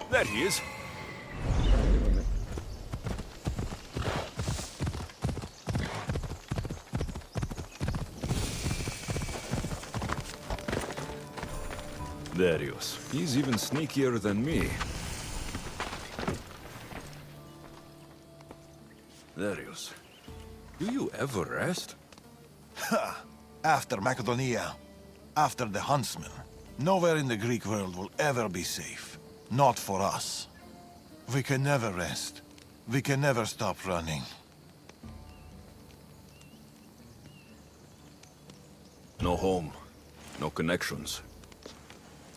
There he is. Darius. He's even sneakier than me. Darius, do you ever rest? Ha! After Macedonia, after the Huntsman, nowhere in the Greek world will ever be safe. Not for us. We can never rest. We can never stop running. No home, no connections.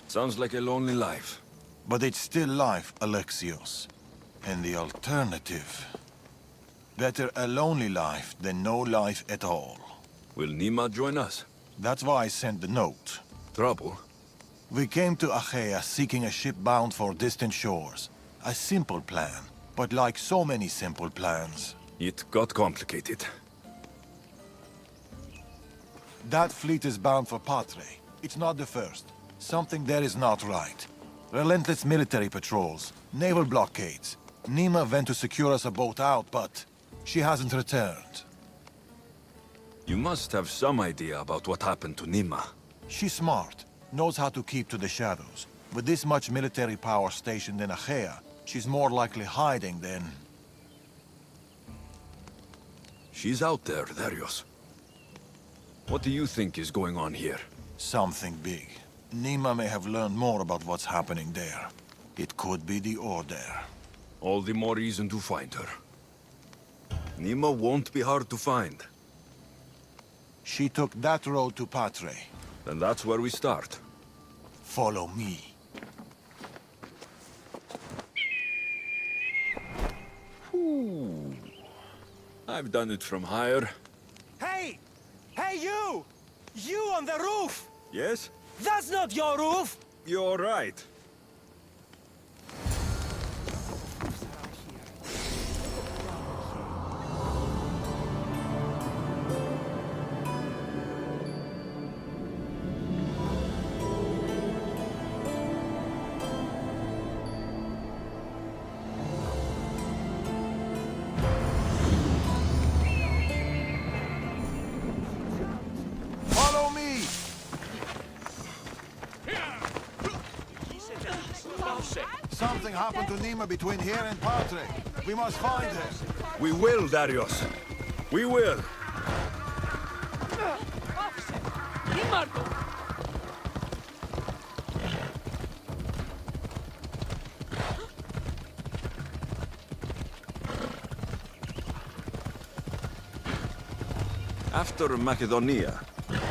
Sounds like a lonely life. But it's still life, Alexios. And the alternative... Better a lonely life than no life at all. Will Nima join us? That's why I sent the note. Trouble? We came to Achaea seeking a ship bound for distant shores. A simple plan, but like so many simple plans. It got complicated. That fleet is bound for Patre. It's not the first. Something there is not right. Relentless military patrols, naval blockades. Nima went to secure us a boat out, but she hasn't returned. You must have some idea about what happened to Nima. She's smart, knows how to keep to the shadows. With this much military power stationed in Achaea, she's more likely hiding than... She's out there, Darius. What do you think is going on here? Something big. Nima may have learned more about what's happening there. It could be the Order. All the more reason to find her. Nima won't be hard to find. She took that road to Patre. Then that's where we start. Follow me. Ooh. I've done it from higher. Hey! Hey, you! You on the roof! Yes? That's not your roof! You're right. Follow me! Something happened to Nima between here and Patre. We must find her. We will, Darius. We will. After Macedonia,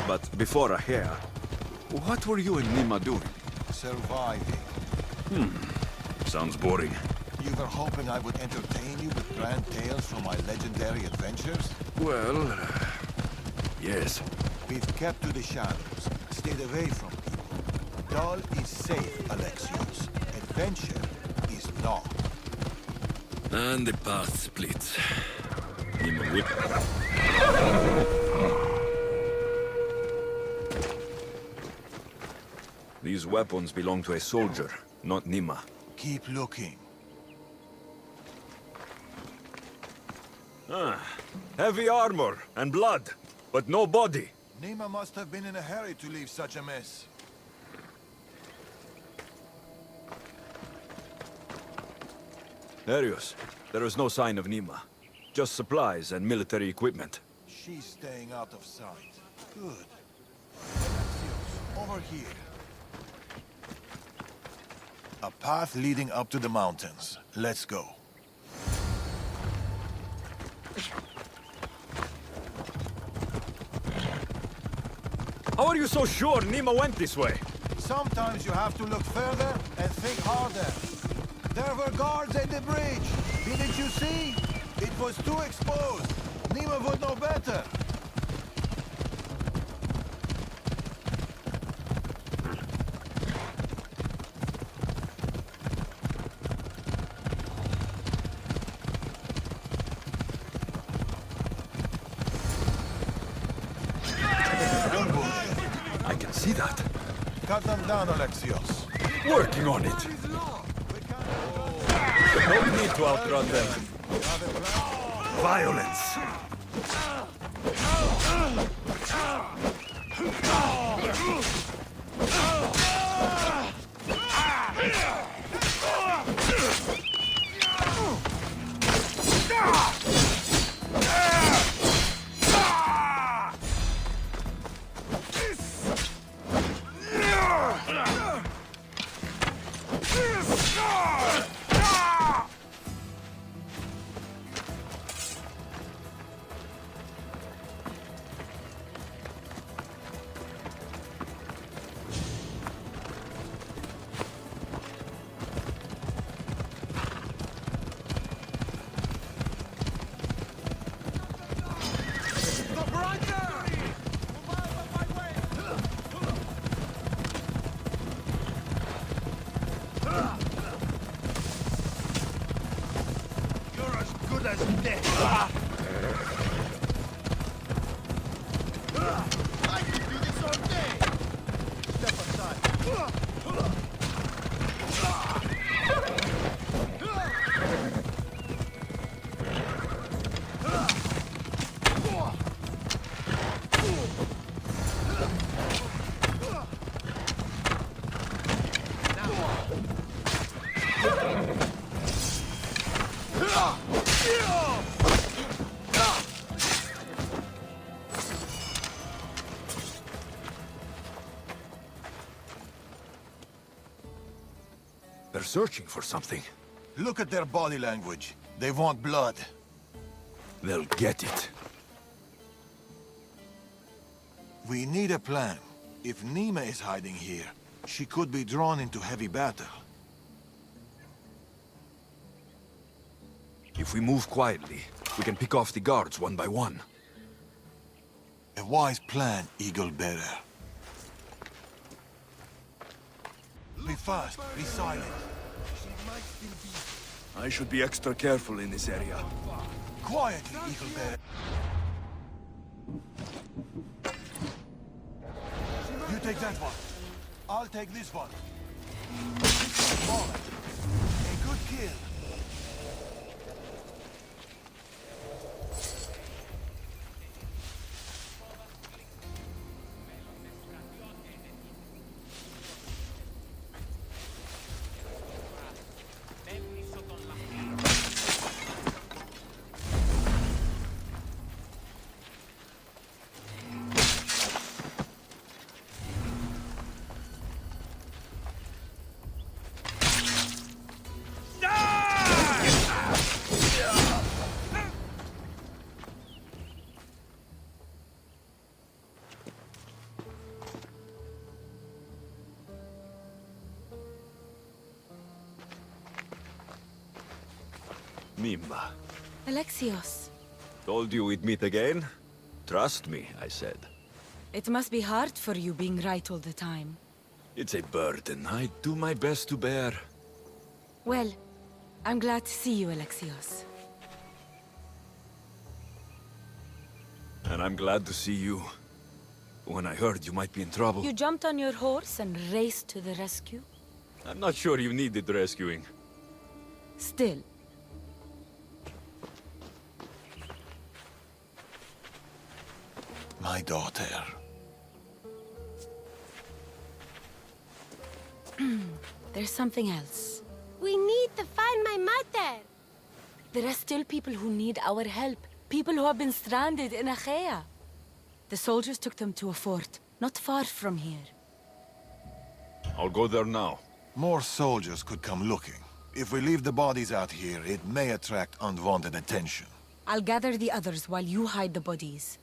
but before Achaea, what were you and Nima doing? Surviving. Sounds boring. You were hoping I would entertain you with grand tales from my legendary adventures? Well, yes. We've kept to the shadows, stayed away from people. Dull is safe, Alexios. Adventure is not. And the path splits. Nima whip. These weapons belong to a soldier, not Nima. Keep looking. Heavy armor and blood, but no body. Nima must have been in a hurry to leave such a mess. Darius, there is no sign of Nima. Just supplies and military equipment. She's staying out of sight. Good. Alexios, over here. A path leading up to the mountains. Let's go. How are you so sure Nima went this way? Sometimes you have to look further and think harder. There were guards at the bridge. Didn't you see? It was too exposed. Nima would know better. I can see that. Cut them down, Alexios. Working on it. We can't No need to outrun them. Violence. They're searching for something. Look at their body language. They want blood. They'll get it. We need a plan. If Nima is hiding here, she could be drawn into heavy battle. If we move quietly, we can pick off the guards one by one. A wise plan, Eagle Bearer. Be fast, be silent. I should be extra careful in this area. Quietly, Eagle Bearer. You take that one. I'll take this one. Smaller. A good kill. Mima. Alexios, Told you we'd meet again? Trust me, I said. it must be hard for you being right all the time. It's a burden I do my best to bear. Well, I'm glad to see you, Alexios. And I'm glad to see you. When I heard you might be in trouble, You jumped on your horse and raced to the rescue? I'm not sure you needed rescuing. Still. My daughter. There's something else. We need to find my mother. There are still people who need our help. People who have been stranded in Achaea. The soldiers took them to a fort, not far from here. I'll go there now. More soldiers could come looking. If we leave the bodies out here, it may attract unwanted attention. I'll gather the others while you hide the bodies.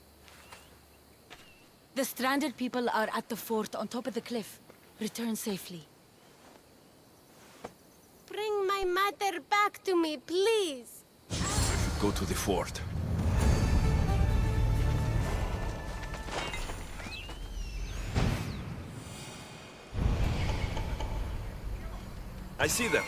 The stranded people are at the fort on top of the cliff. Return safely. Bring my mother back to me, please. Go to the fort. I see them.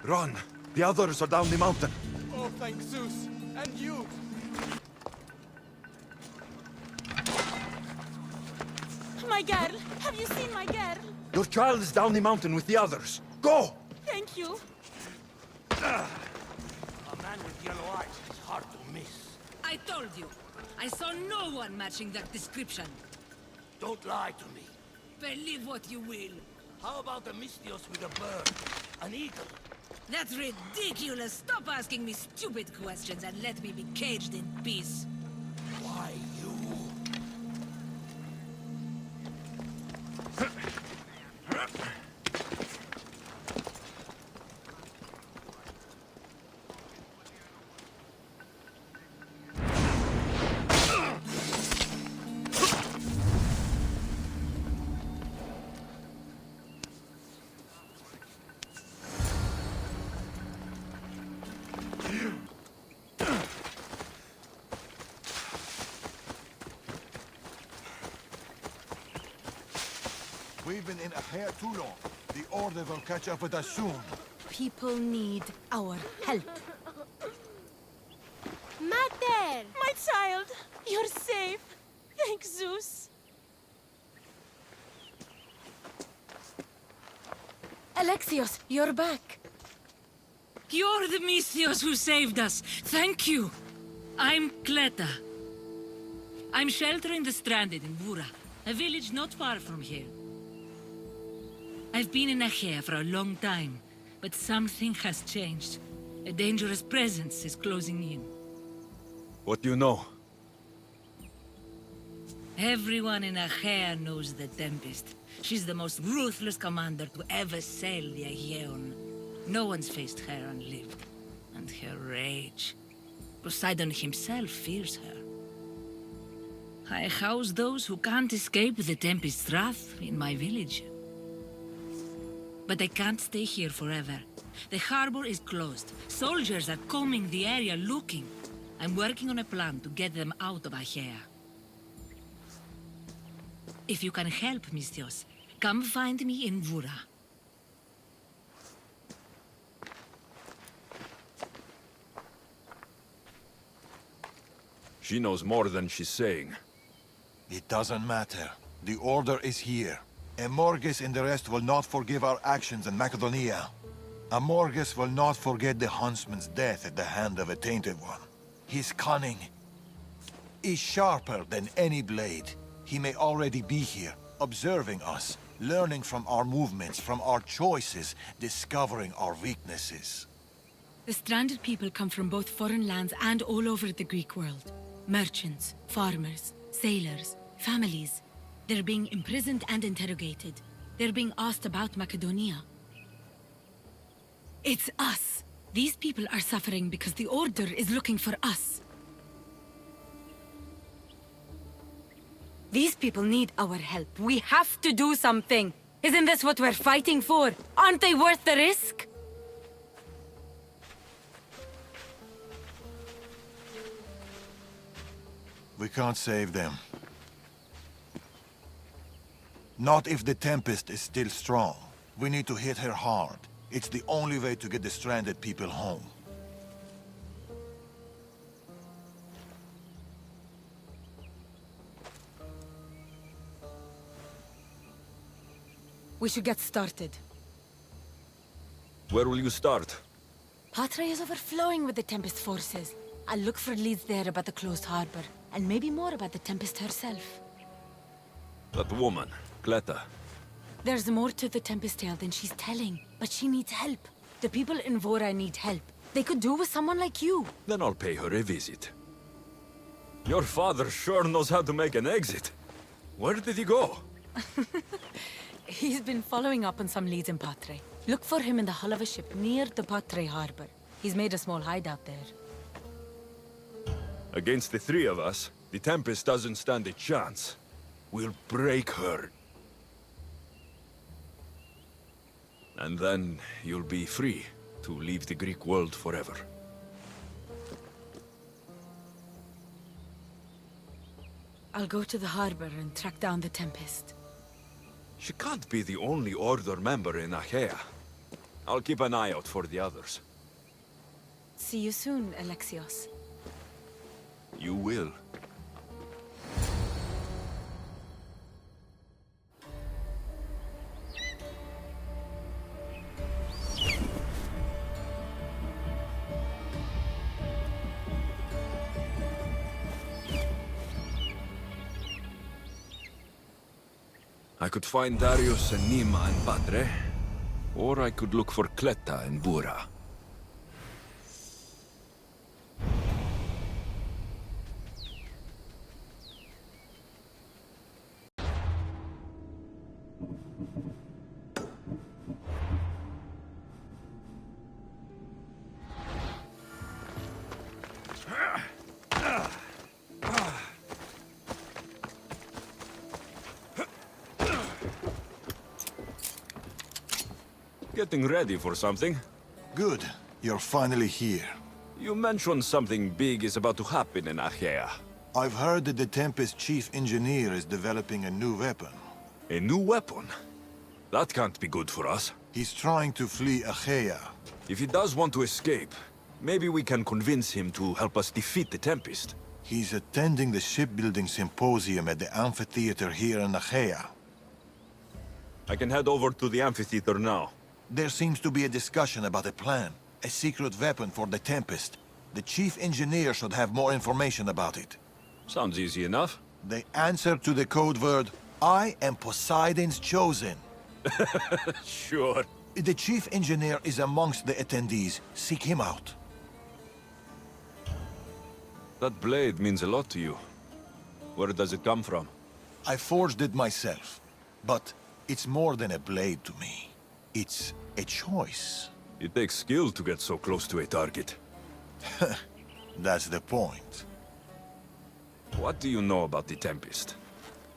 Run! The others are down the mountain. Oh, thank Zeus. And you. my girl? Have you seen my girl? Your child is down the mountain with the others. Go! Thank you. A man with yellow eyes is hard to miss. I told you. I saw no one matching that description. Don't lie to me. Believe what you will. How about a Mystios with a bird? An eagle? That's ridiculous. Stop asking me stupid questions and let me be caged in peace. Why you? We've been in Achaea too long. The Order will catch up with us soon. People need our help. Mater! My child, you're safe. Thank Zeus. Alexios, you're back. You're the Mystios who saved us. Thank you. I'm Cleta. I'm sheltering the stranded in Vura, a village not far from here. I've been in Achaea for a long time, but something has changed. A dangerous presence is closing in. What do you know? Everyone in Achaea knows the Tempest. She's the most ruthless commander to ever sail the Aegean. No one's faced her unlived. And her rage. Poseidon himself fears her. I house those who can't escape the Tempest's wrath in my village. But I can't stay here forever. The harbor is closed. Soldiers are combing the area looking. I'm working on a plan to get them out of Achaea. If you can help, Mystios, come find me in Vura. She knows more than she's saying. It doesn't matter. The Order is here. Amorges and the rest will not forgive our actions in Macedonia. Amorges will not forget the huntsman's death at the hand of a tainted one. His cunning is sharper than any blade. He may already be here, observing us, learning from our movements, from our choices, discovering our weaknesses. The stranded people come from both foreign lands and all over the Greek world. Merchants, farmers, sailors, families. They're being imprisoned and interrogated. They're being asked about Macedonia. It's us. These people are suffering because the Order is looking for us. These people need our help. We have to do something. Isn't this what we're fighting for? Aren't they worth the risk? We can't save them. Not if the Tempest is still strong. We need to hit her hard. It's the only way to get the stranded people home. We should get started. Where will you start? Patre is overflowing with the Tempest forces. I'll look for leads there about the closed harbor, and maybe more about the Tempest herself. That woman, Cleta. There's more to the Tempest tale than she's telling, but she needs help. The people in Vora need help. They could do with someone like you. Then I'll pay her a visit. Your father sure knows how to make an exit. Where did he go? He's been following up on some leads in Patre. Look for him in the hull of a ship near the Patre harbor. He's made a small hideout there. Against the three of us, the Tempest doesn't stand a chance. We'll break her. And then you'll be free to leave the Greek world forever. I'll go to the harbor and track down the Tempest. She can't be the only Order member in Achaea. I'll keep an eye out for the others. See you soon, Alexios. You will. I could find Darius and Nima and Padre, or I could look for Cleta and Bura. Getting ready for something? Good. You're finally here. You mentioned something big is about to happen in Achaea. I've heard that the Tempest chief engineer is developing a new weapon. A new weapon? That can't be good for us. He's trying to flee Achaea. If he does want to escape, maybe we can convince him to help us defeat the Tempest. He's attending the shipbuilding symposium at the amphitheater here in Achaea. I can head over to the amphitheater now. There seems to be a discussion about a plan. A secret weapon for the Tempest. The chief engineer should have more information about it. Sounds easy enough. The answer to the code word, I am Poseidon's chosen. Sure. The chief engineer is amongst the attendees. Seek him out. That blade means a lot to you. Where does it come from? I forged it myself. But it's more than a blade to me. It's a choice. It takes skill to get so close to a target. That's the point. What do you know about the Tempest?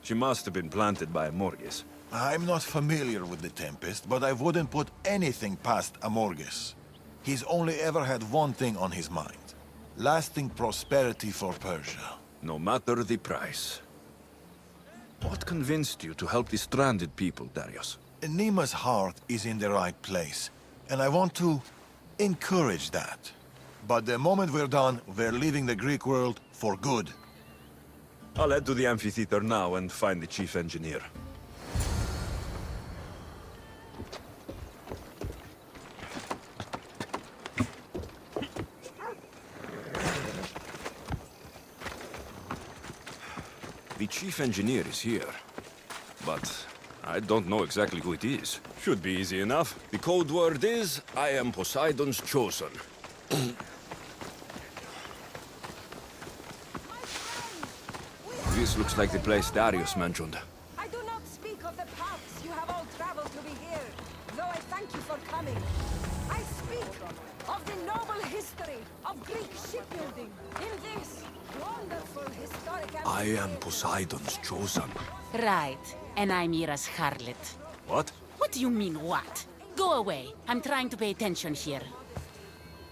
She must have been planted by Amorges. I'm not familiar with the Tempest, but I wouldn't put anything past Amorges. He's only ever had one thing on his mind. Lasting prosperity for Persia. No matter the price. What convinced you to help the stranded people, Darius? Nima's heart is in the right place, and I want to encourage that. But the moment we're done, we're leaving the Greek world for good. I'll head to the amphitheater now and find the chief engineer. The chief engineer is here, but I don't know exactly who it is. Should be easy enough. The code word is, I am Poseidon's chosen. This looks like the place Darius mentioned. I do not speak of the paths you have all traveled to be here, though I thank you for coming. I speak of the noble history of Greek shipbuilding in this wonderful historic... I am Poseidon's chosen. Right, and I'm Mira's harlot. What? What do you mean, what? Go away. I'm trying to pay attention here.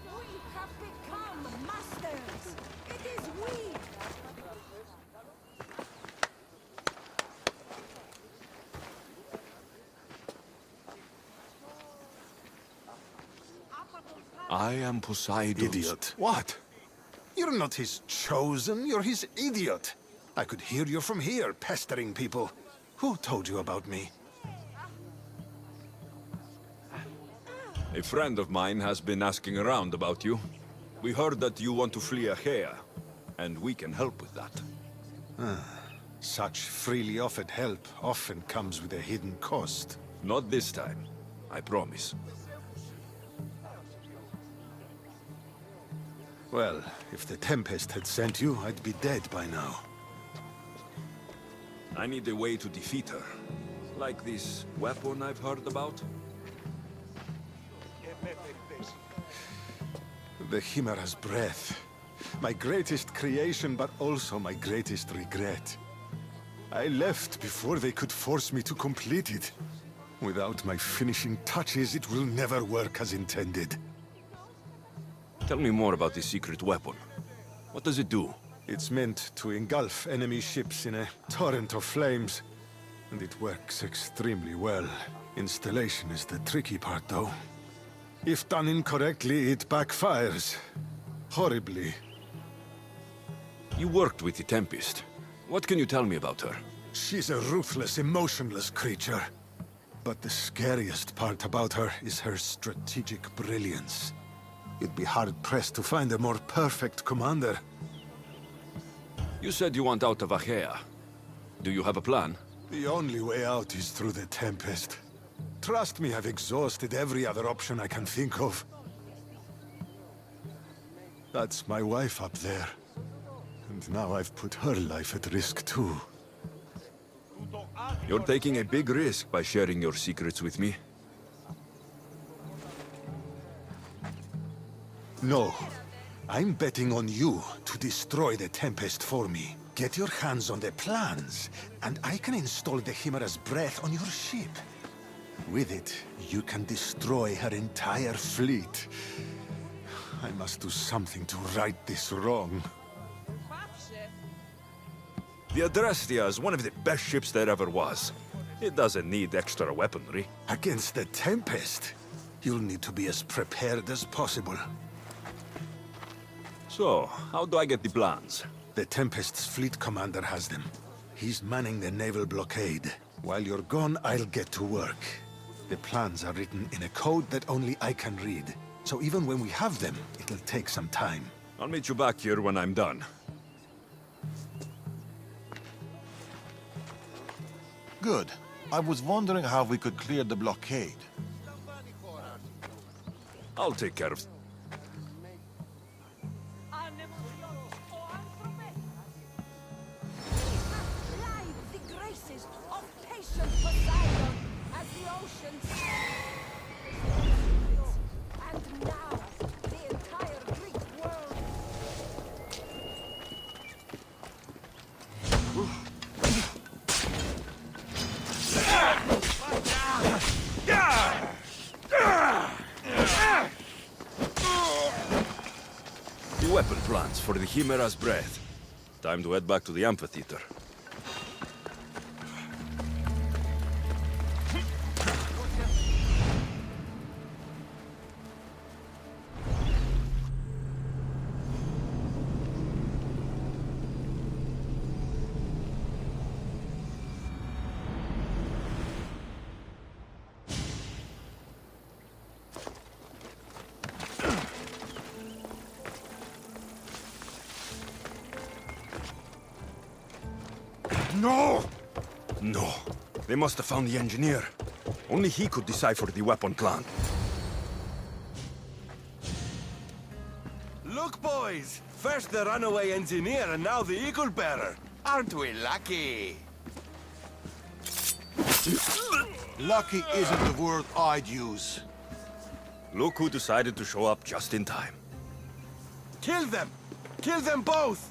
We have become masters. It is we. I am Poseidon's... Idiot. What? You're not his chosen, you're his idiot. I could hear you from here, pestering people. Who told you about me? A friend of mine has been asking around about you. We heard that you want to flee Achaea, and we can help with that. Such freely offered help often comes with a hidden cost. Not this time, I promise. Well, if the Tempest had sent you, I'd be dead by now. I need a way to defeat her. Like this weapon I've heard about? The Chimera's breath. My greatest creation, but also my greatest regret. I left before they could force me to complete it. Without my finishing touches, it will never work as intended. Tell me more about this secret weapon. What does it do? It's meant to engulf enemy ships in a torrent of flames. And it works extremely well. Installation is the tricky part, though. If done incorrectly, it backfires. Horribly. You worked with the Tempest. What can you tell me about her? She's a ruthless, emotionless creature. But the scariest part about her is her strategic brilliance. You'd be hard-pressed to find a more perfect commander. You said you want out of Achaea. Do you have a plan? The only way out is through the Tempest. Trust me, I've exhausted every other option I can think of. That's my wife up there. And now I've put her life at risk too. You're taking a big risk by sharing your secrets with me. No. I'm betting on you to destroy the Tempest for me. Get your hands on the plans, and I can install the Chimera's breath on your ship. With it, you can destroy her entire fleet. I must do something to right this wrong. The Adrestia is one of the best ships there ever was. It doesn't need extra weaponry. Against the Tempest, you'll need to be as prepared as possible. So, how do I get the plans? The Tempest's fleet commander has them. He's manning the naval blockade. While you're gone, I'll get to work. The plans are written in a code that only I can read. So even when we have them, it'll take some time. I'll meet you back here when I'm done. Good. I was wondering how we could clear the blockade. I'll take care of... The graces of patient Poseidon as the oceans. And now, the entire Greek world. The weapon plans for the Chimera's breath. Time to head back to the amphitheater. No! No. They must have found the engineer. Only he could decipher the weapon plan. Look, boys! First the runaway engineer and now the eagle bearer. Aren't we lucky? Lucky isn't the word I'd use. Look who decided to show up just in time. Kill them! Kill them both!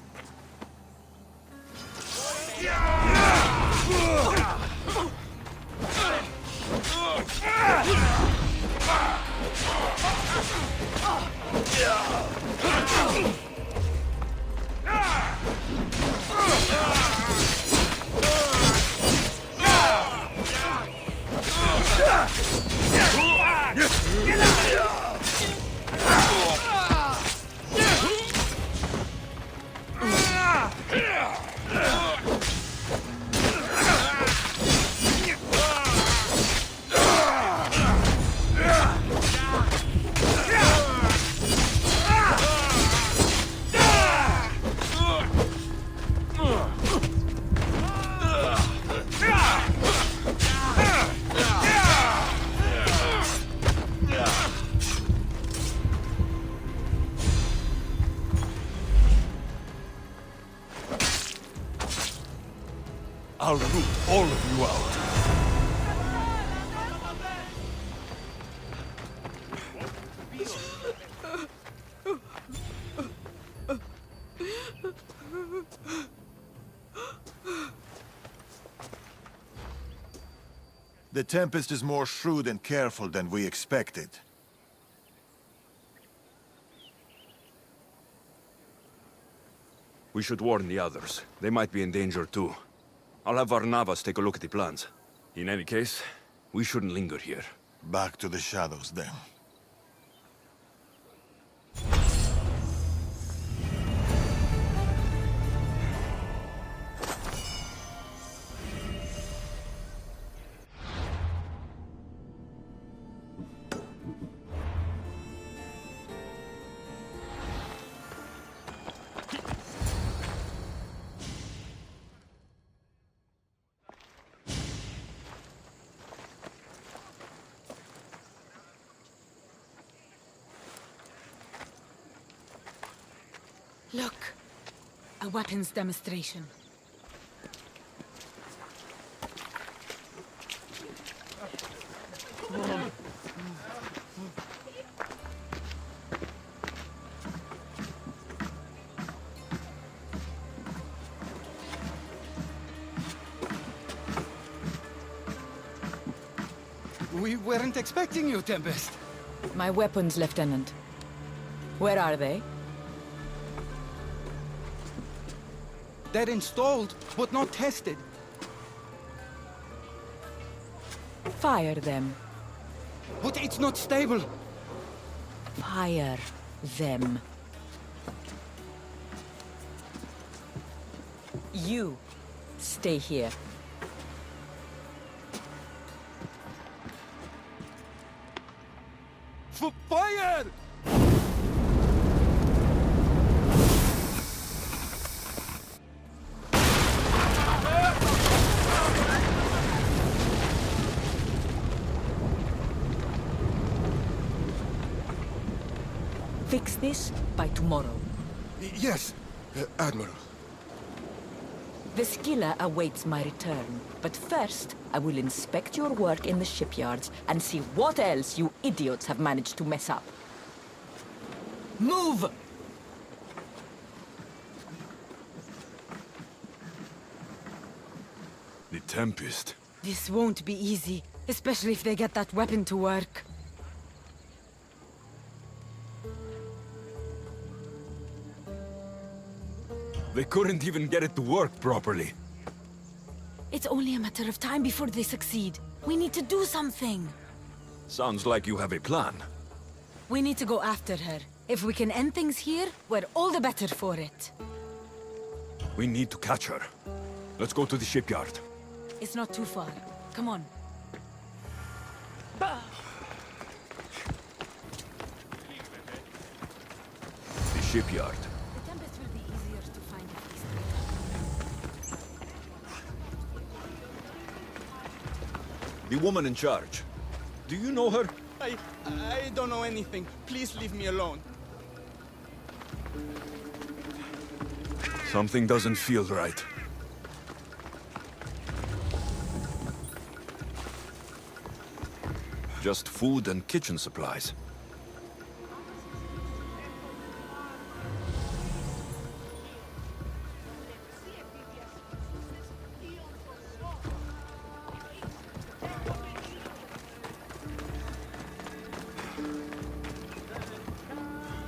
I'll root all of you out. The Tempest is more shrewd and careful than we expected. We should warn the others. They might be in danger too. I'll have Varnavas take a look at the plans. In any case, we shouldn't linger here. Back to the shadows, then. Look, a weapons demonstration. We weren't expecting you, Tempest. My weapons, Lieutenant. Where are they? They're installed, but not tested. Fire them. But it's not stable. Fire them. You stay here. Fire! Fix this by tomorrow. Yes, Admiral. The skiller awaits my return. But first, I will inspect your work in the shipyards and see what else you idiots have managed to mess up. Move! The Tempest. This won't be easy, especially if they get that weapon to work. They couldn't even get it to work properly. It's only a matter of time before they succeed. We need to do something. Sounds like you have a plan. We need to go after her. If we can end things here, we're all the better for it. We need to catch her. Let's go to the shipyard. It's not too far. Come on. The shipyard. The Tempest will be easier to find at least. The woman in charge. Do you know her? I don't know anything. Please leave me alone. Something doesn't feel right. Just food and kitchen supplies.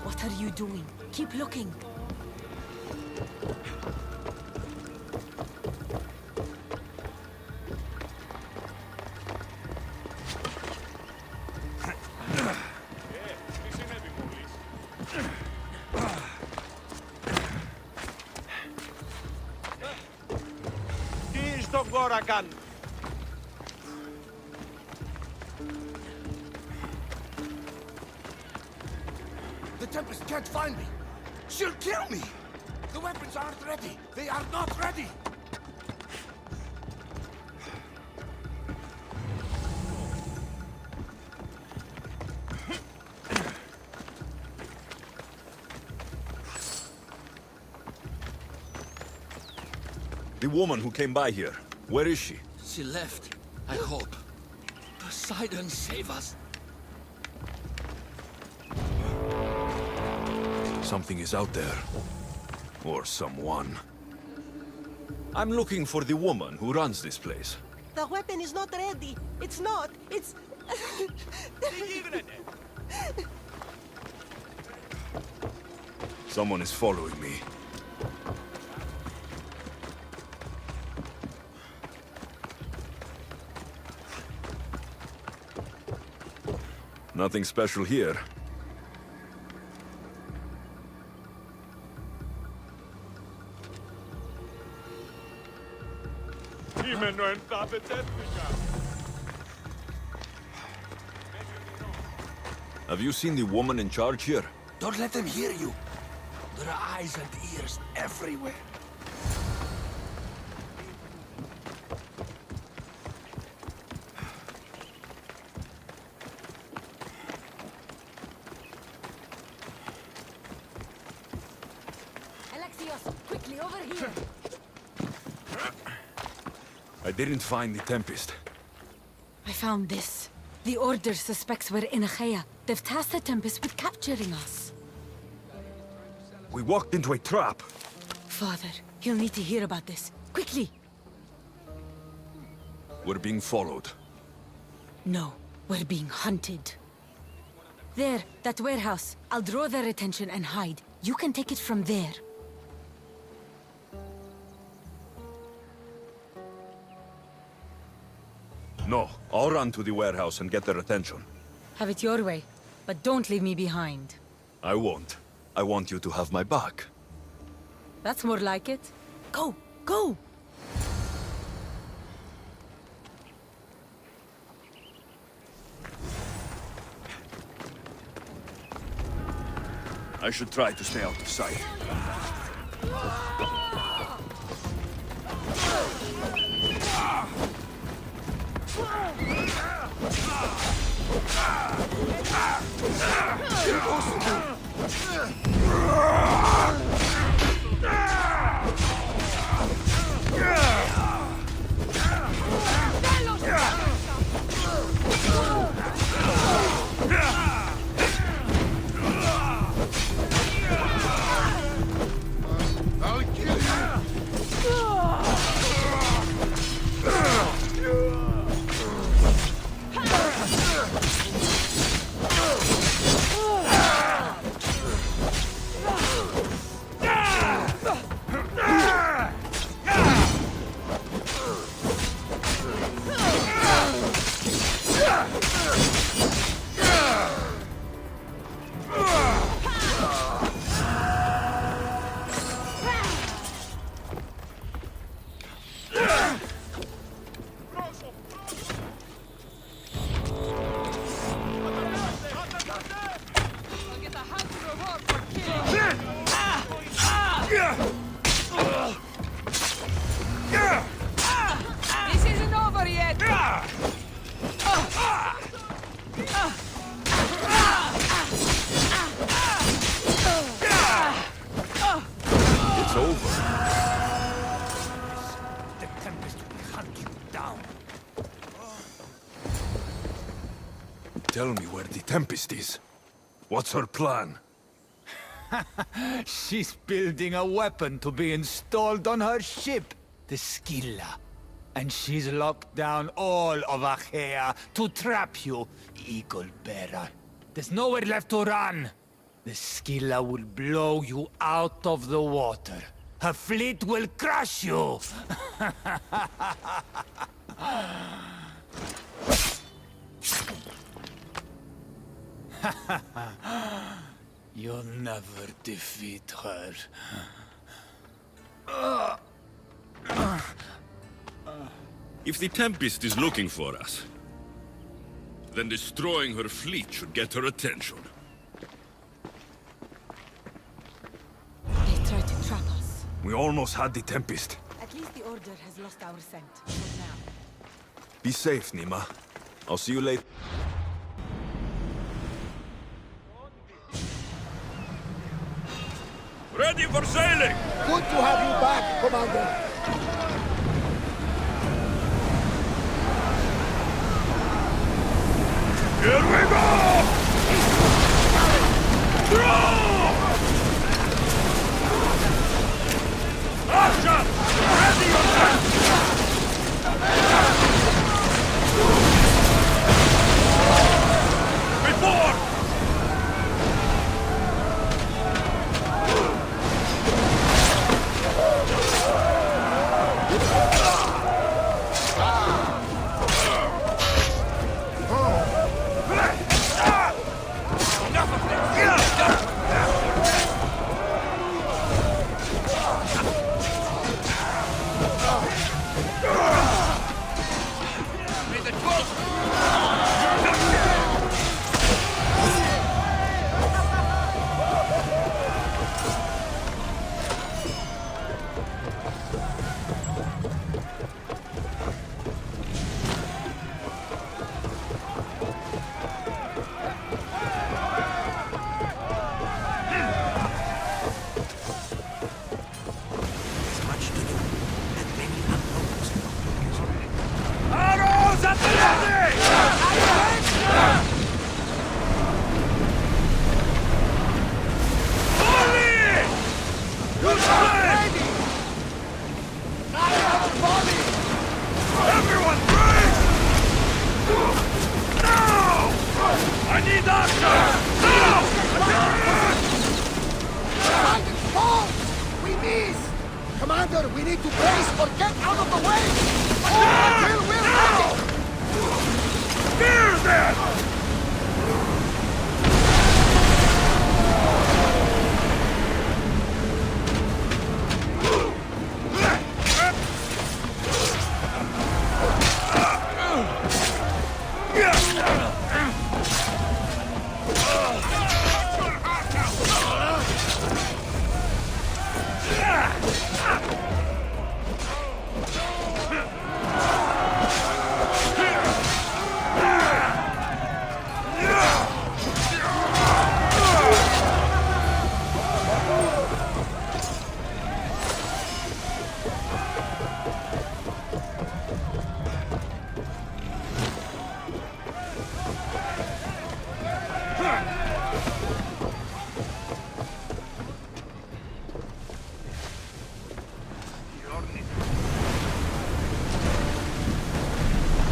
What are you doing? Keep looking. The Tempest can't find me. She'll kill me. The weapons aren't ready. They are not ready. The woman who came by here. Where is she? She left, I hope. Poseidon, save us. Something is out there. Or someone. I'm looking for the woman who runs this place. The weapon is not ready. It's not. It's... Someone is following me. Nothing special here. Have you seen the woman in charge here? Don't let them hear you. There are eyes and ears everywhere. I didn't find the Tempest. I found this. The Order suspects we're in Achaea. They've tasked the Tempest with capturing us. We walked into a trap. Father, he'll need to hear about this. Quickly! We're being followed. No, we're being hunted. There, that warehouse. I'll draw their attention and hide. You can take it from there. No, I'll run to the warehouse and get their attention. Have it your way, but don't leave me behind. I won't. I want you to have my back. That's more like it. Go! Go! I should try to stay out of sight. This isn't over yet! It's over. The Tempest will hunt you down. Tell me where the Tempest is. What's her plan? She's building a weapon to be installed on her ship, the Scylla. And she's locked down all of Achaea to trap you, Eagle Bearer. There's nowhere left to run. The Scylla will blow you out of the water. Her fleet will crush you. You'll never defeat her. If the Tempest is looking for us, then destroying her fleet should get her attention. They tried to trap us. We almost had the Tempest. At least the Order has lost our scent. For now. Be safe, Nima. I'll see you later. Ready for sailing! Good to have you back, Commander. Here we go! Throw! Archer! Ready yourself! Before! Get out of the way! We're ready! Here's that!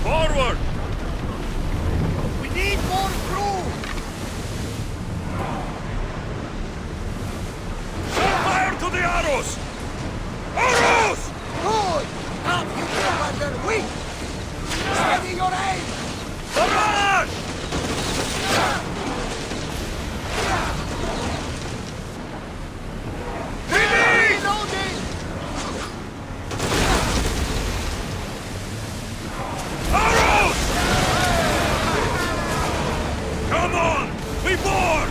Forward! We need more crew! Fire to the arrows! Arrows! Good! Now you commander, weak! Steady your aim! Barrage! Reloading! Arrows! Come on! We board!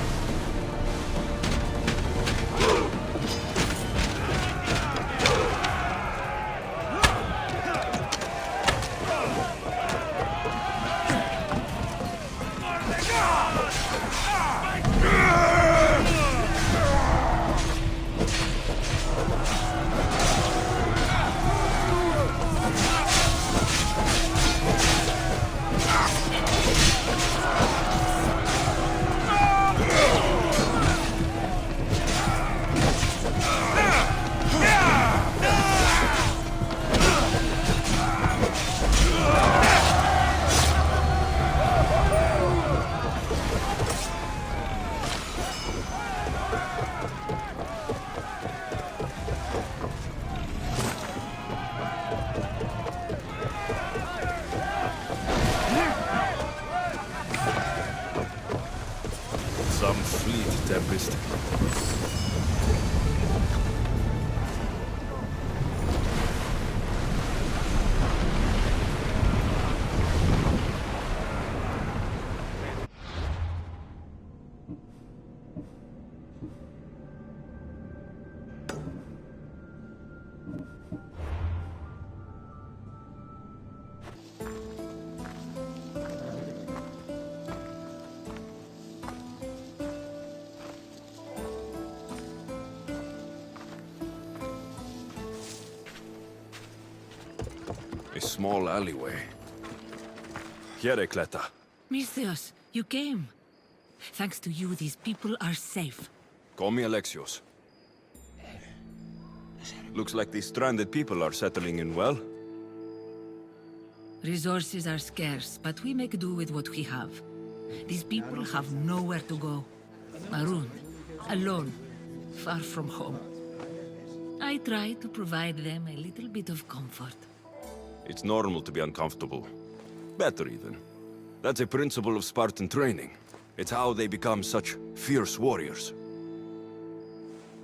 Some fleet tempest. A small alleyway. Here, Cleta. Misthios, you came. Thanks to you, these people are safe. Call me Alexios. Looks like these stranded people are settling in well. Resources are scarce, but we make do with what we have. These people have nowhere to go. Marooned, alone, far from home. I try to provide them a little bit of comfort. It's normal to be uncomfortable. Better even. That's a principle of Spartan training. It's how they become such fierce warriors.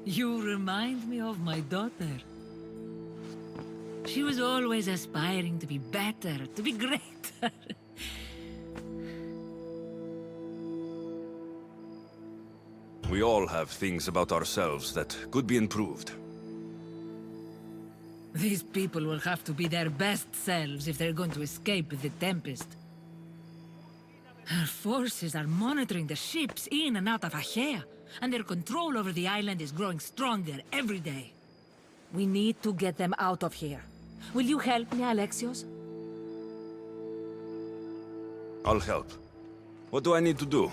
You remind me of my daughter. She was always aspiring to be better, to be greater. We all have things about ourselves that could be improved. These people will have to be their best selves if they're going to escape the Tempest. Our forces are monitoring the ships in and out of Achaea, and their control over the island is growing stronger every day. We need to get them out of here. Will you help me, Alexios? I'll help. What do I need to do?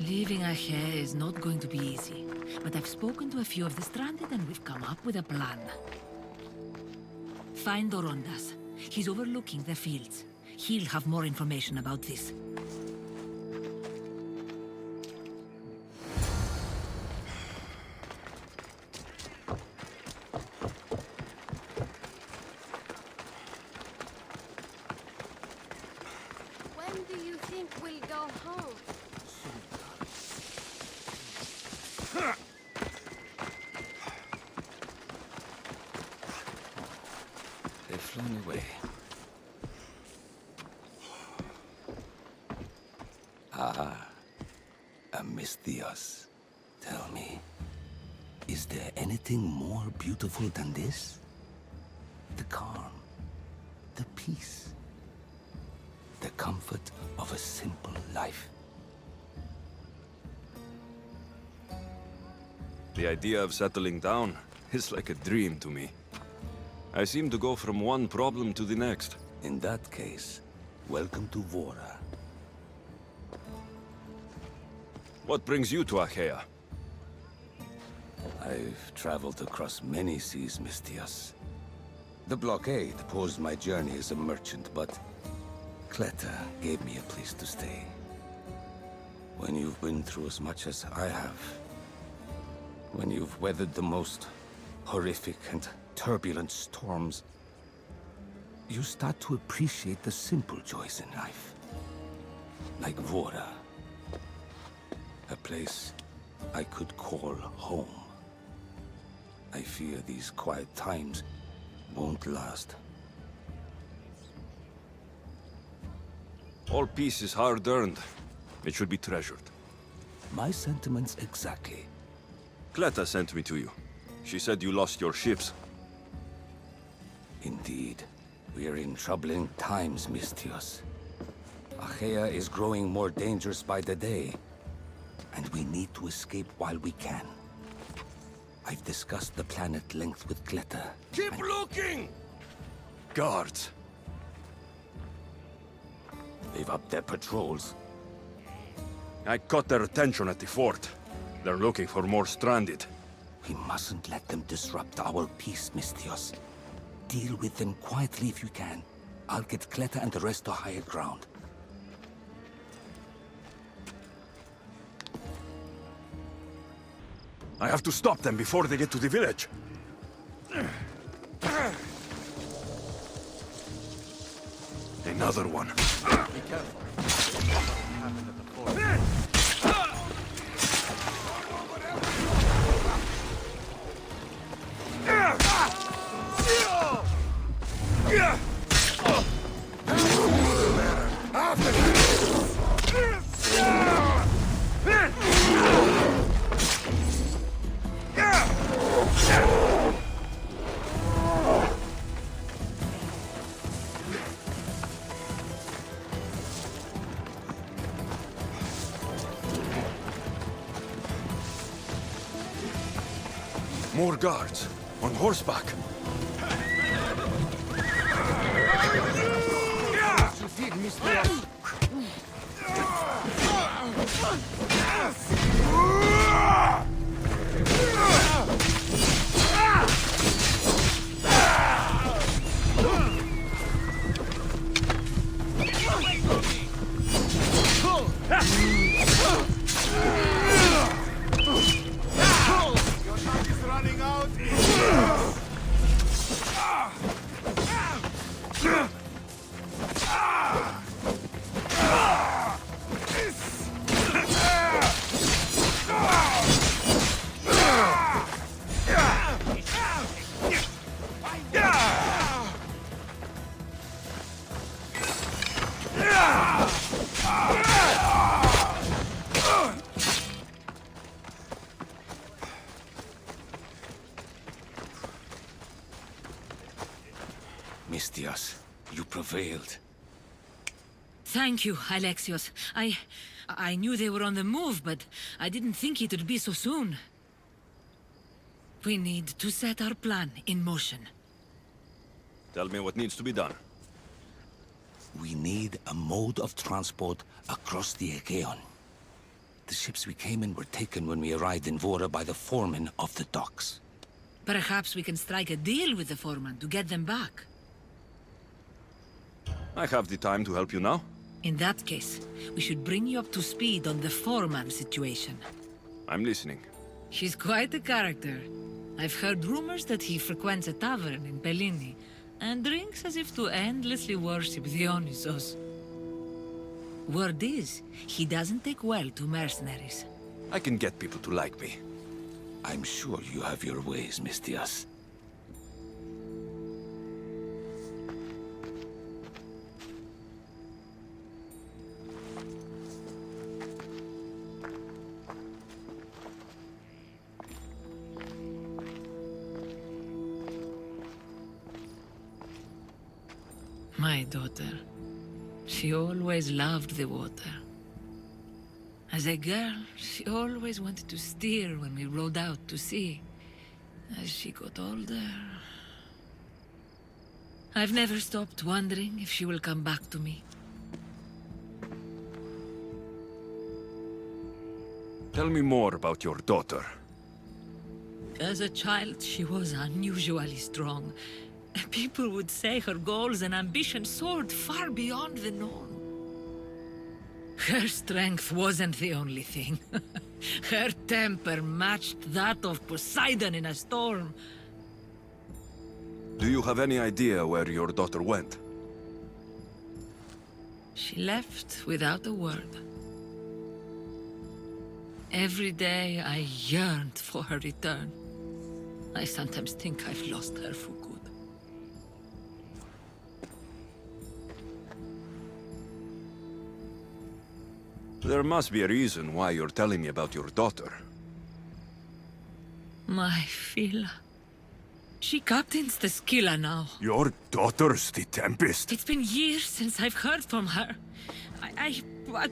Leaving Achaea is not going to be easy, but I've spoken to a few of the stranded and we've come up with a plan. Find Dorondas. He's overlooking the fields. He'll have more information about this. flown away. Amistios, tell me, is there anything more beautiful than this? The calm, the peace, the comfort of a simple life. The idea of settling down is like a dream to me. I seem to go from one problem to the next. In that case, welcome to Vora. What brings you to Achaea? I've traveled across many seas, Mistios. The blockade paused my journey as a merchant, but Cleta gave me a place to stay. When you've been through as much as I have, when you've weathered the most horrific and turbulent storms, you start to appreciate the simple joys in life. Like Vora. A place I could call home. I fear these quiet times won't last. All peace is hard-earned. It should be treasured. My sentiments exactly. Cleta sent me to you. She said you lost your ships. Indeed. We are in troubling times, Mistios. Achaea is growing more dangerous by the day, and we need to escape while we can. I've discussed the plan at length with Cleta. Keep looking! Guards. They've upped their patrols. I caught their attention at the fort. They're looking for more stranded. We mustn't let them disrupt our peace, Mistios. Deal with them quietly if you can. I'll get Cleta and the rest to higher ground. I have to stop them before they get to the village. Another one. Be careful. What happened at the fort? More guards. On horseback. Mistios, you prevailed. Thank you, Alexios. I knew they were on the move, but I didn't think it would be so soon. We need to set our plan in motion. Tell me what needs to be done. We need a mode of transport across the Aegean. The ships we came in were taken when we arrived in Vora by the foreman of the docks. Perhaps we can strike a deal with the foreman to get them back. I have the time to help you now. In that case, we should bring you up to speed on the foreman situation. I'm listening. He's quite a character. I've heard rumors that he frequents a tavern in Pellini, and drinks as if to endlessly worship Dionysos. Word is, he doesn't take well to mercenaries. I can get people to like me. I'm sure you have your ways, Mistios. My daughter. She always loved the water. As a girl, she always wanted to steer when we rowed out to sea. As she got older... I've never stopped wondering if she will come back to me. Tell me more about your daughter. As a child, she was unusually strong. People would say her goals and ambitions soared far beyond the norm. Her strength wasn't the only thing. Her temper matched that of Poseidon in a storm. Do you have any idea where your daughter went? She left without a word. Every day I yearned for her return. I sometimes think I've lost her for good. There must be a reason why you're telling me about your daughter. My Fila. She captains the Scylla now. Your daughter's the Tempest? It's been years since I've heard from her. I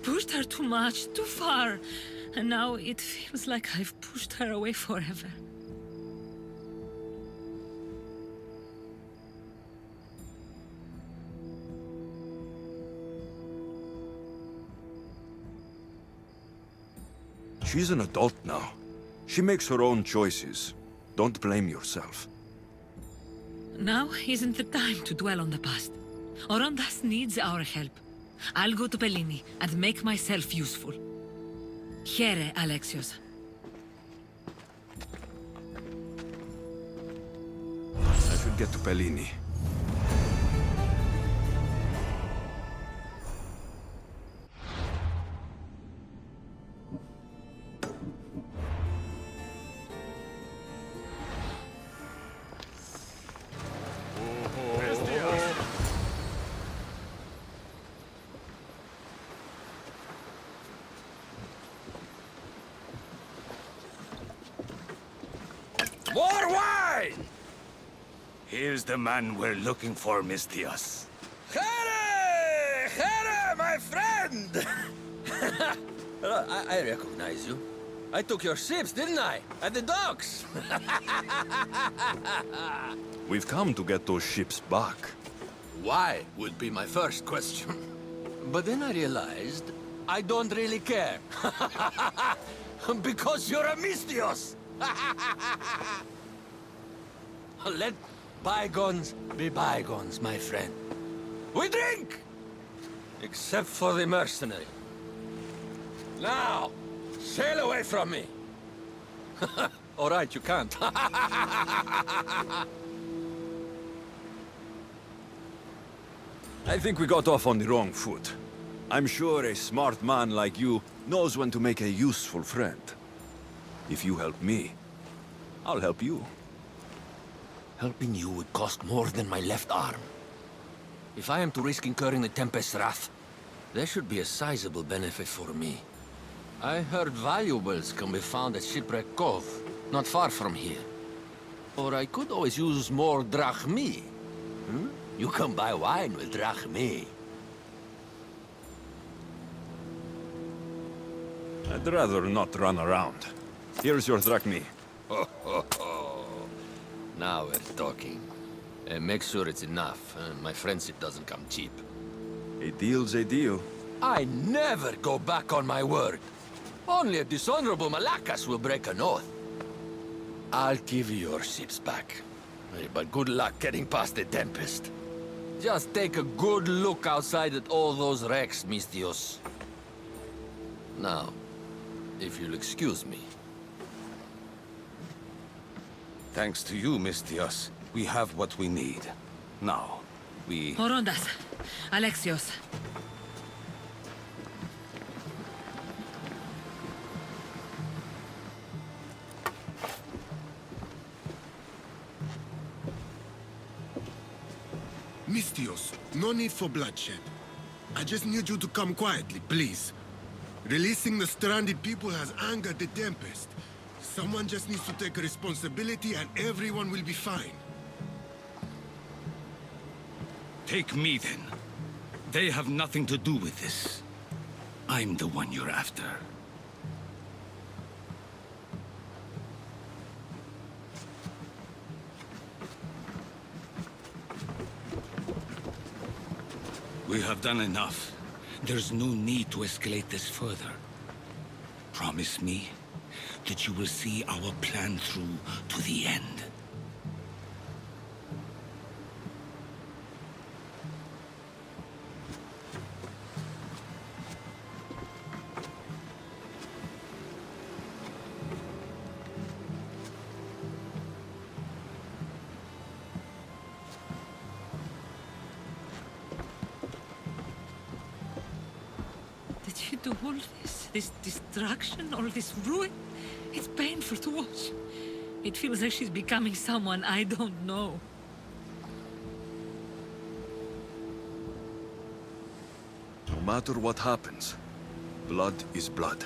pushed her too much, too far. And now it feels like I've pushed her away forever. She's an adult now. She makes her own choices. Don't blame yourself. Now isn't the time to dwell on the past. Orondas needs our help. I'll go to Bellini and make myself useful. Here, Alexios. I should get to Bellini. More wine! Here's the man we're looking for, Mistios. Here! Here, my friend! I recognize you. I took your ships, didn't I? At the docks! We've come to get those ships back. Why would be my first question. But then I realized I don't really care. Because you're a Mistios! Let bygones be bygones, my friend. We drink! Except for the mercenary. Now, sail away from me. All right, you can't. I think we got off on the wrong foot. I'm sure a smart man like you knows when to make a useful friend. If you help me, I'll help you. Helping you would cost more than my left arm. If I am to risk incurring the Tempest's wrath, there should be a sizable benefit for me. I heard valuables can be found at Shipwreck Cove, not far from here. Or I could always use more drachmi. You can buy wine with drachmi. I'd rather not run around. Here's your drachmi. Now we're talking. Make sure it's enough. My friendship doesn't come cheap. A deal's a deal. I never go back on my word. Only a dishonorable Malakas will break an oath. I'll give you your ships back. But good luck getting past the Tempest. Just take a good look outside at all those wrecks, Mistios. Now, if you'll excuse me. Thanks to you, Mistios, we have what we need. Now, we... Orondas. Alexios. Mistios, no need for bloodshed. I just need you to come quietly, please. Releasing the stranded people has angered the Tempest. Someone just needs to take responsibility and everyone will be fine. Take me then. They have nothing to do with this. I'm the one you're after. We have done enough. There's no need to escalate this further. Promise me that you will see our plan through to the end. Did you do all this destruction, all this ruin? It's painful to watch. It feels like she's becoming someone I don't know. No matter what happens, blood is blood.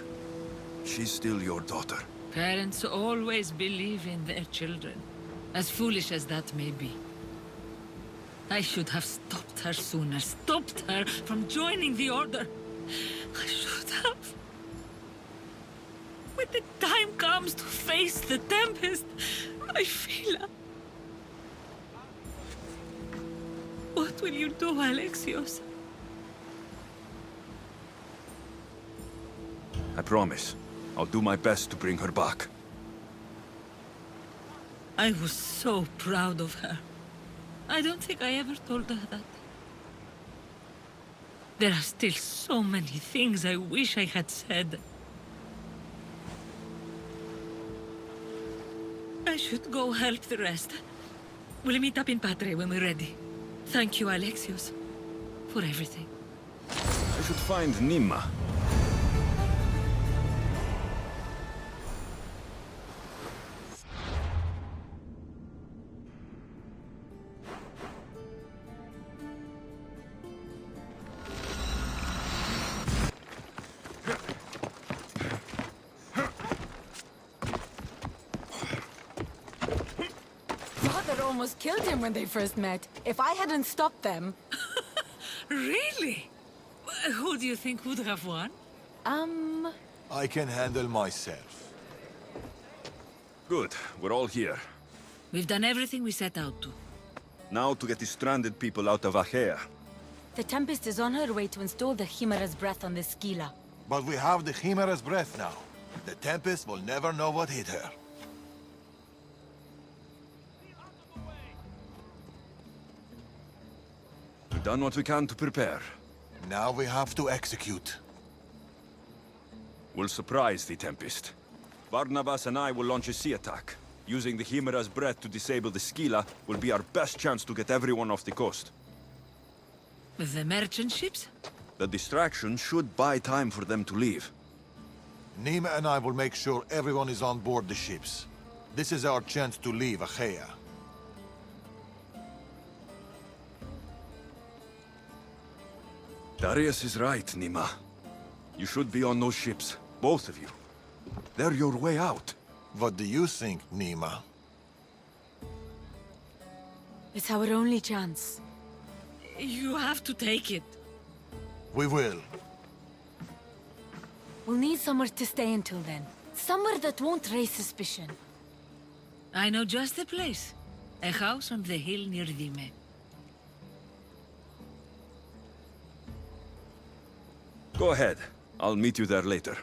She's still your daughter. Parents always believe in their children, as foolish as that may be. I should have stopped her sooner, stopped her from joining the Order. I should have. When the time comes to face the Tempest, I feel... What will you do, Alexios? I promise. I'll do my best to bring her back. I was so proud of her. I don't think I ever told her that. There are still so many things I wish I had said. I should go help the rest. We'll meet up in Patre when we're ready. Thank you, Alexios, for everything. I should find Nima. Father almost killed him when they first met. If I hadn't stopped them... Really? Who do you think would have won? I can handle myself. Good. We're all here. We've done everything we set out to. Now to get the stranded people out of Achaea. The Tempest is on her way to install the Chimera's breath on the Scylla. But we have the Chimera's breath now. The Tempest will never know what hit her. We've done what we can to prepare. Now we have to execute. We'll surprise the Tempest. Barnabas and I will launch a sea attack. Using the Chimera's breath to disable the Scylla will be our best chance to get everyone off the coast. With the merchant ships? The distraction should buy time for them to leave. Nima and I will make sure everyone is on board the ships. This is our chance to leave Achaea. Darius is right, Nima. You should be on those ships, both of you. They're your way out. What do you think, Nima? It's our only chance. You have to take it. We will. We'll need somewhere to stay until then. Somewhere that won't raise suspicion. I know just the place. A house on the hill near Dime. Go ahead. I'll meet you there later.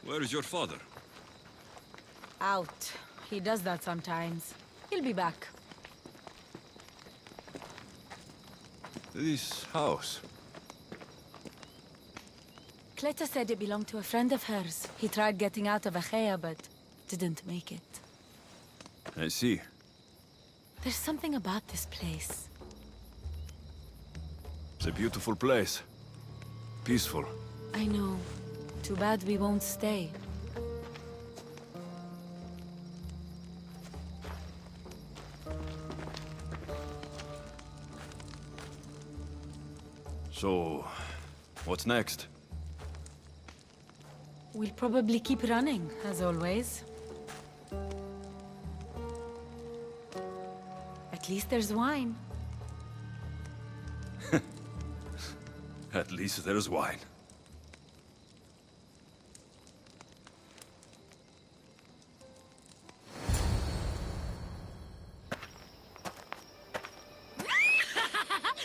Where is your father? Out. He does that sometimes. He'll be back. This house. Cleta said it belonged to a friend of hers. He tried getting out of Achaea, but didn't make it. I see. There's something about this place. It's a beautiful place. Peaceful. I know. Too bad we won't stay. So, what's next? We'll probably keep running, as always. At least there's wine. At least there's wine.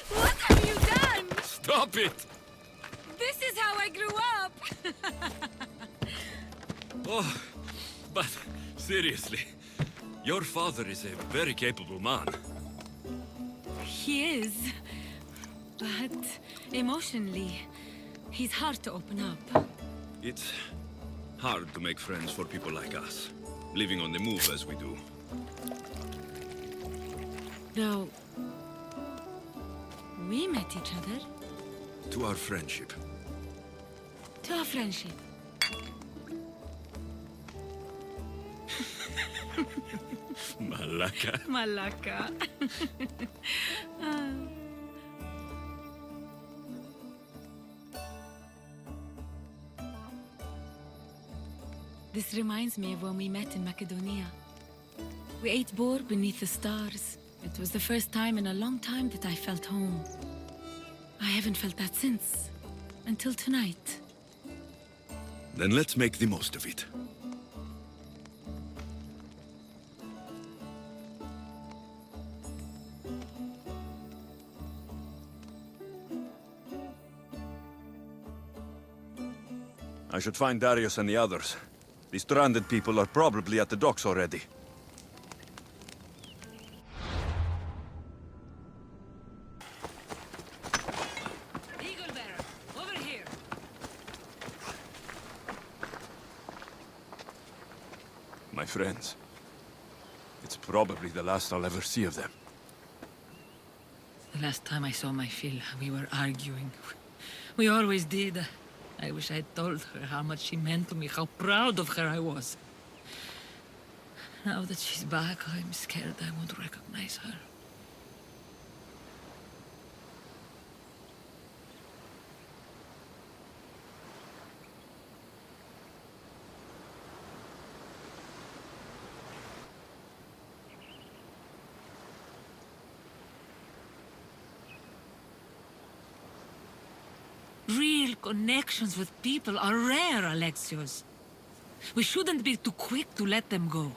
What have you done? Stop it! This is how I grew up! Oh, but seriously, your father is a very capable man. He is. But emotionally, he's hard to open up. It's hard to make friends for people like us, living on the move as we do. Though, we met each other. To our friendship. To our friendship. Malaka. Malaka. This reminds me of when we met in Macedonia. We ate boar beneath the stars. It was the first time in a long time that I felt home. I haven't felt that since. Until tonight. Then let's make the most of it. I should find Darius and the others. The stranded people are probably at the docks already. Eagle Bearer, over here. My friends. It's probably the last I'll ever see of them. The last time I saw my Phil, we were arguing. We always did. I wish I'd told her how much she meant to me, how proud of her I was. Now that she's back, I'm scared I won't recognize her. Real connections with people are rare, Alexios. We shouldn't be too quick to let them go.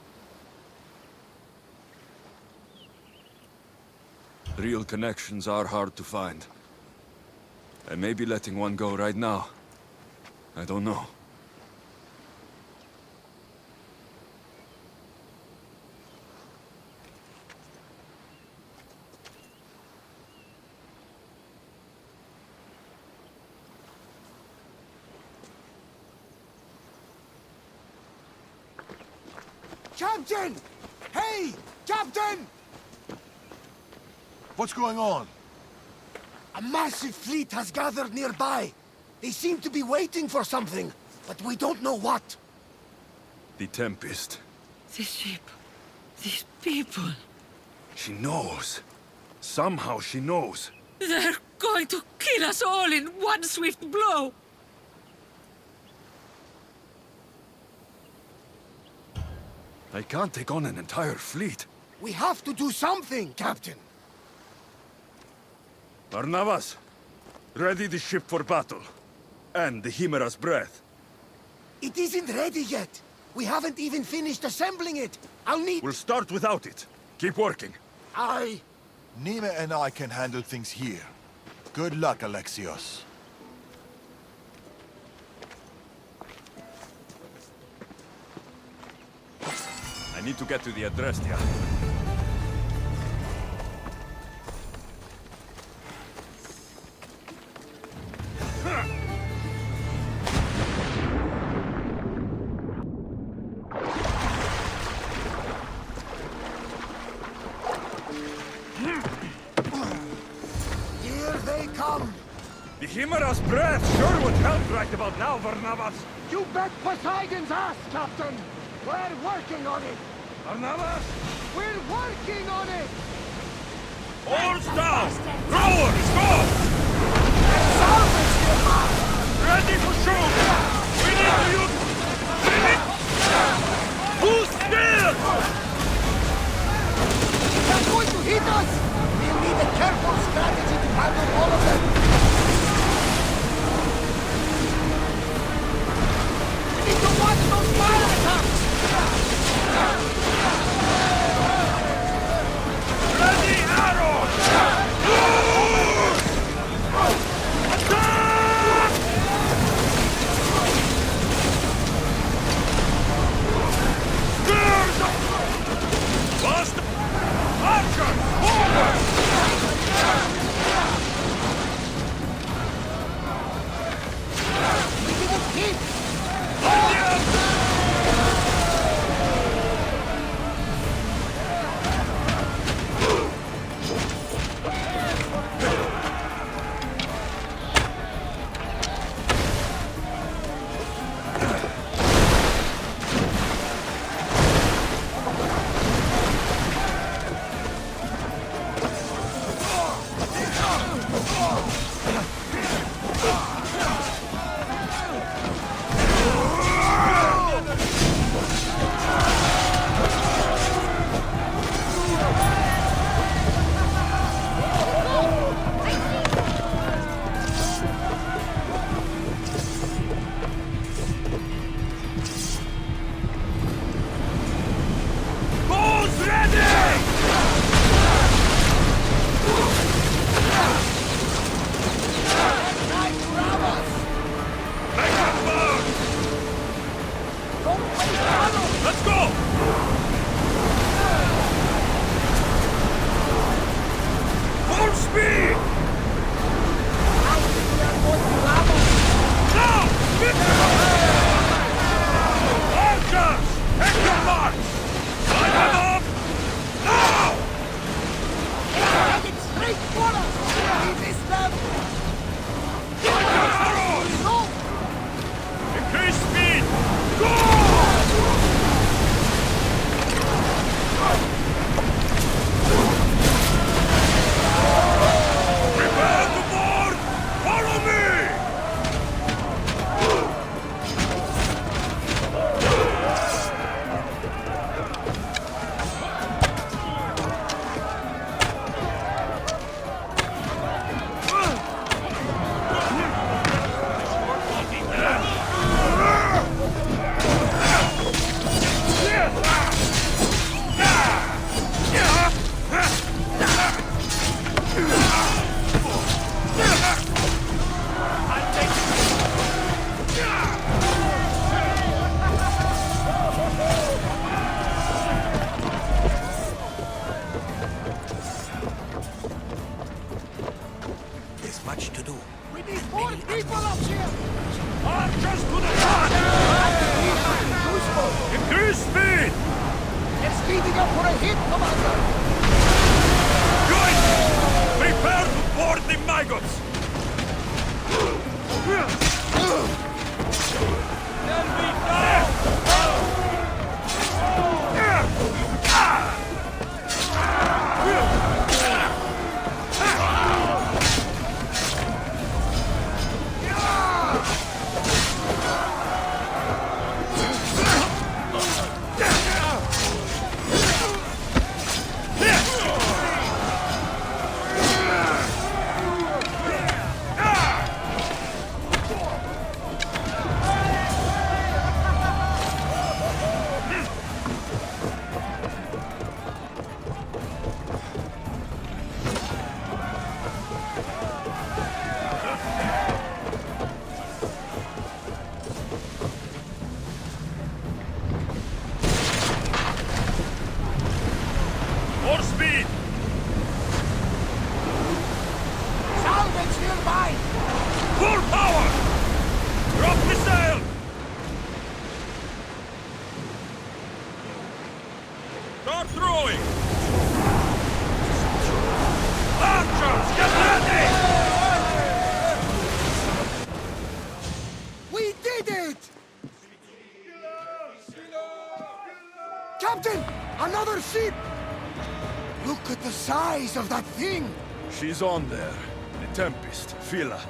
Real connections are hard to find. I may be letting one go right now. I don't know. Captain! Hey! Captain! What's going on? A massive fleet has gathered nearby. They seem to be waiting for something, but we don't know what. The Tempest. This ship... these people... She knows. Somehow she knows. They're going to kill us all in one swift blow! I can't take on an entire fleet. We have to do something, Captain. Barnabas, ready the ship for battle. And the Chimera's breath. It isn't ready yet. We haven't even finished assembling it. I'll need... We'll start without it. Keep working. Nima and I can handle things here. Good luck, Alexios. need to get to the address here. Here they come! The Himera's breath sure would help right about now, Barnabas. You bet Poseidon's ass, Captain! We're working on it! Barnabas? We're working on it! All's down! Rowers, go! Salvage him, man! Ready for shoot! We need to use... Who's still? They're going to hit us! We'll need a careful strategy to handle all of them! We need to watch those fire attacks! Ready, arrows! Attack! Spears! Bust! Archer! Forward! We didn't hit! nearby! Full power! Drop the sail! Start throwing! Archers, get ready! We did it! Captain! Another ship! Look at the size of that thing! She's on there. The Tempest, Fila.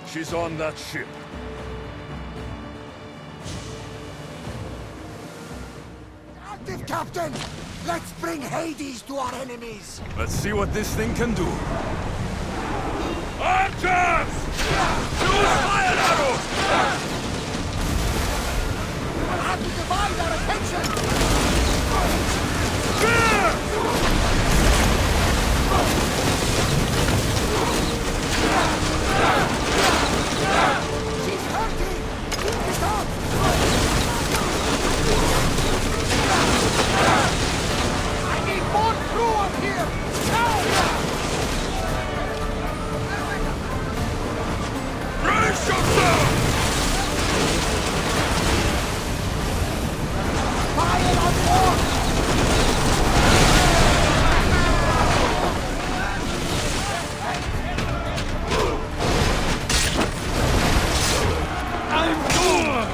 She's on that ship. Active, Captain! Let's bring Hades to our enemies! Let's see what this thing can do. Archers! Use fire arrows! We'll have to divide our attention! Spear! She's hurting! Keep it up! I need more crew up here! Now! Brace yourself! Fire on board! I'm good!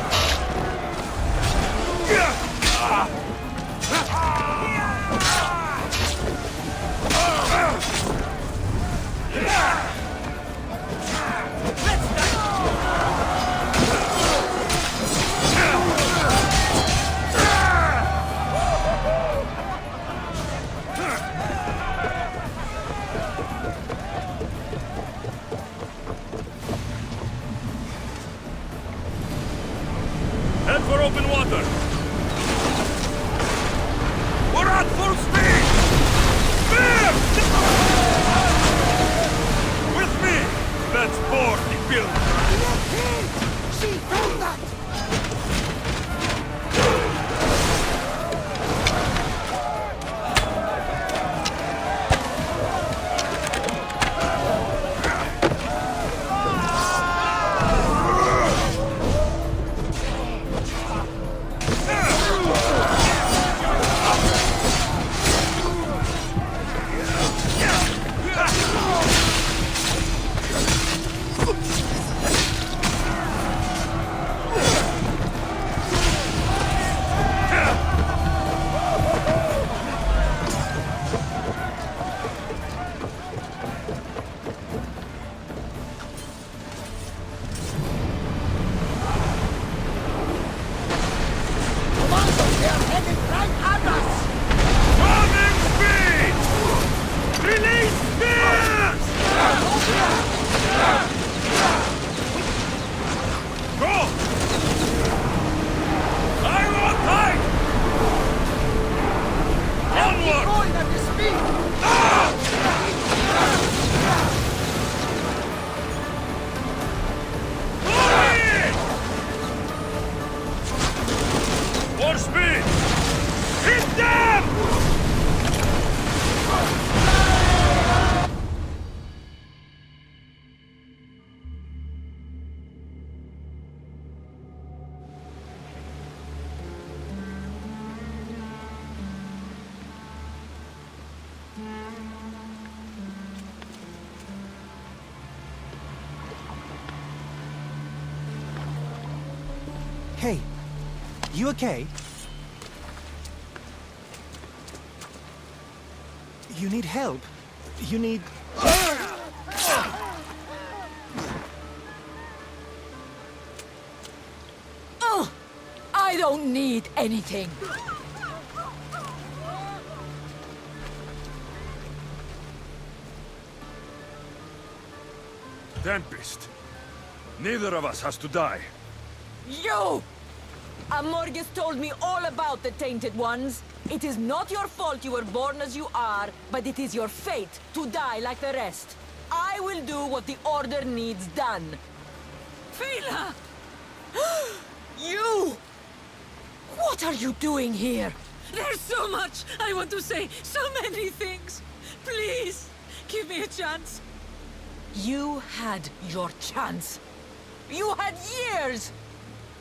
Head for open water! We're at full speed! Spear! With me! Let's board the building! She found that! Hey, you okay? You need help? You need... Oh, I don't need anything. Tempest. Neither of us has to die. You! Amorgus told me all about the Tainted Ones. It is not your fault you were born as you are, but it is your fate to die like the rest. I will do what the Order needs done. Fila! You! What are you doing here? There's so much I want to say, so many things. Please, give me a chance. You had your chance. You had years!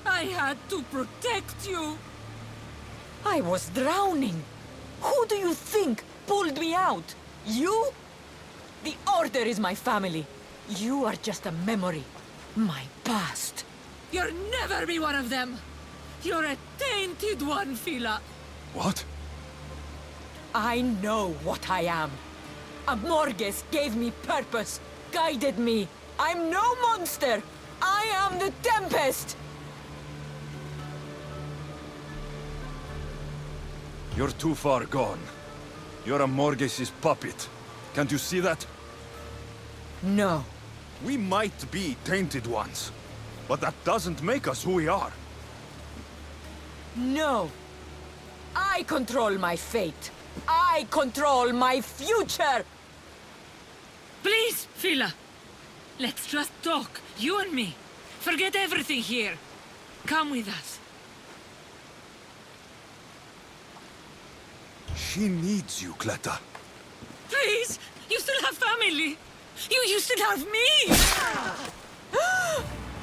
I had to protect you. I was drowning. Who do you think pulled me out? You? The Order is my family. You are just a memory. My past. You'll never be one of them. You're a tainted one, Fila. What? I know what I am. Amorges gave me purpose, guided me. I'm no monster. I am the Tempest. You're too far gone. You're Amorges' puppet. Can't you see that? No. We might be tainted ones, but that doesn't make us who we are. No. I control my fate. I control my future. Please, Fila. Let's just talk, you and me. Forget everything here. Come with us. She needs you, Cleta. Please! You still have family! You still have me!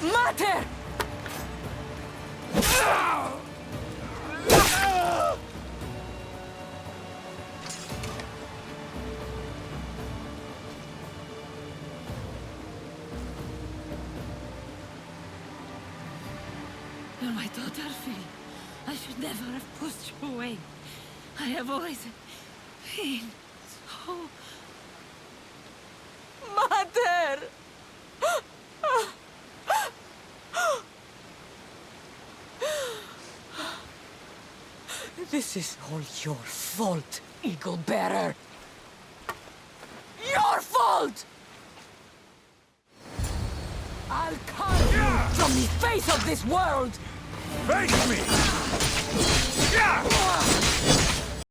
Mater! You're my daughter, Phil. I should never have pushed you away. I have always been so... Mater! This is all your fault, Eagle Bearer. Your fault! I'll carve you from the face of this world! Face me!